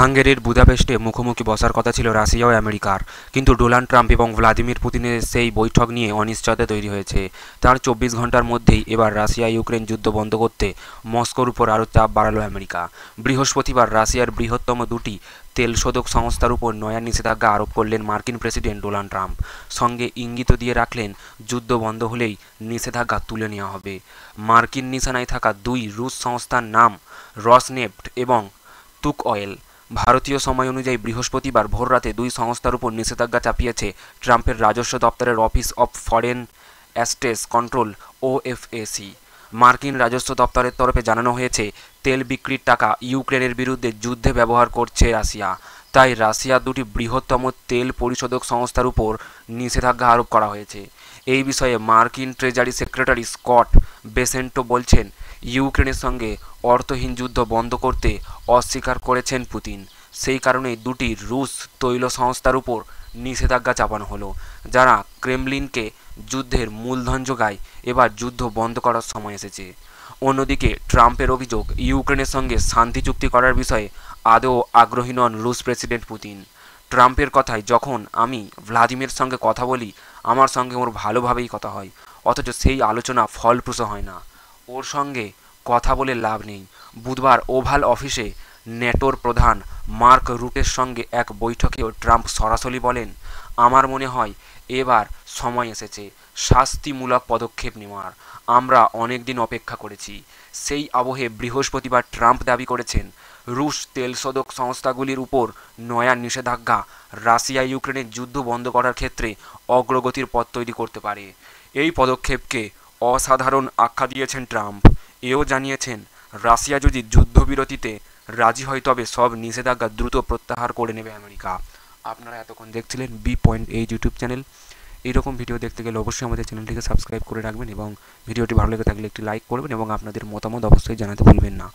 হাঙ্গেরির বুদাপেস্টে মুখোমুখি বসার কথা ছিল রাশিয়া ও আমেরিকার, কিন্তু ডোনাল্ড ট্রাম্প এবং ভ্লাদিমির পুতিনের সেই বৈঠক নিয়ে অনিশ্চয়তা তৈরি হয়েছে। তার ২৪ ঘন্টার মধ্যেই এবার রাশিয়া ইউক্রেন যুদ্ধ বন্ধ করতে মস্কোর উপর আরও চাপ বাড়ালো আমেরিকা। বৃহস্পতিবার রাশিয়ার বৃহত্তম দুটি তেলশোধক সংস্থার উপর নয়া নিষেধাজ্ঞা আরোপ করলেন মার্কিন প্রেসিডেন্ট ডোনাল্ড ট্রাম্প। সঙ্গে ইঙ্গিত দিয়ে রাখলেন, যুদ্ধ বন্ধ হলেই নিষেধাজ্ঞা তুলে নেওয়া হবে। মার্কিন নিশানায় থাকা দুই রুশ সংস্থার নাম রসনেফট এবং তুক অয়েল। ভারতীয় সময় অনুযায়ী বৃহস্পতিবার ভোররাতে দুই সংস্থার উপর নিষেধাজ্ঞা চাপিয়েছে ট্রাম্পের রাজস্ব দপ্তরের office of foreign assets control OFAC। মার্কিন রাজস্ব দপ্তরের তরফে জানানো হয়েছে, তেল বিক্রির টাকা ইউক্রেনের বিরুদ্ধে যুদ্ধে ব্যবহার করছে রাশিয়া, তাই রাশিয়ার দুটি বৃহত্তম তেল পরিশোধক সংস্থার উপর নিষেধাজ্ঞা আরোপ করা হয়েছে। এই বিষয়ে মার্কিন ট্রেজারি সেক্রেটারি স্কট বেসেন্টো বলছেন, ইউক্রেনের সঙ্গে অর্থহীন যুদ্ধ বন্ধ করতে অস্বীকার করেছেন পুতিন। সেই কারণেই দুটি রুশ তৈল সংস্থার উপর নিষেধাজ্ঞা চাপানো হলো, যারা ক্রেমলিনকে যুদ্ধের মূলধন যোগায়। এবার যুদ্ধ বন্ধ করার সময় এসেছে। অন্যদিকে ট্রাম্পের অভিযোগ, ইউক্রেনের সঙ্গে শান্তি চুক্তি করার বিষয়ে আদৌ আগ্রহী নন রুশ প্রেসিডেন্ট পুতিন। ট্রাম্পের কথায়, যখন আমি ভ্লাদিমিরের সঙ্গে কথা বলি, আমার সঙ্গে ওর ভালোভাবেই কথা হয়, অথচ সেই আলোচনা ফলপ্রসূ হয় না। ওর সঙ্গে কথা বলে লাভ নেই। বুধবার ওভাল অফিসে ন্যাটোর প্রধান মার্ক রুটের সঙ্গে এক বৈঠকেও ট্রাম্প সরাসরি বলেন, আমার মনে হয় এবার সময় এসেছে শাস্তিমূলক পদক্ষেপ নেওয়ার। আমরা অনেক দিন অপেক্ষা করেছি। সেই আবহে বৃহস্পতিবার ট্রাম্প দাবি করেছেন, রুশ তেলশোধক সংস্থাগুলির উপর নয়া নিষেধাজ্ঞা রাশিয়া ইউক্রেনের যুদ্ধ বন্ধ করার ক্ষেত্রে অগ্রগতির পথ তৈরি করতে পারে। এই পদক্ষেপকে অসাধারণ আখ্যা দিয়েছেন ট্রাম্প। এও জানিয়েছেন, রাশিয়া যদি যুদ্ধবিরতিতে রাজি হয় তবে সব নিষেধাজ্ঞা দ্রুত প্রত্যাহার করে নেবে আমেরিকা। আপনারা এতক্ষণ দেখছিলেন B.H ইউটিউব চ্যানেল। এইরকম ভিডিও দেখতে গেলে অবশ্যই আমাদের চ্যানেলটিকে সাবস্ক্রাইব করে রাখবেন এবং ভিডিওটি ভালো লেগে থাকলে একটি লাইক করবেন এবং আপনাদের মতামত অবশ্যই জানাতে ভুলবেন না।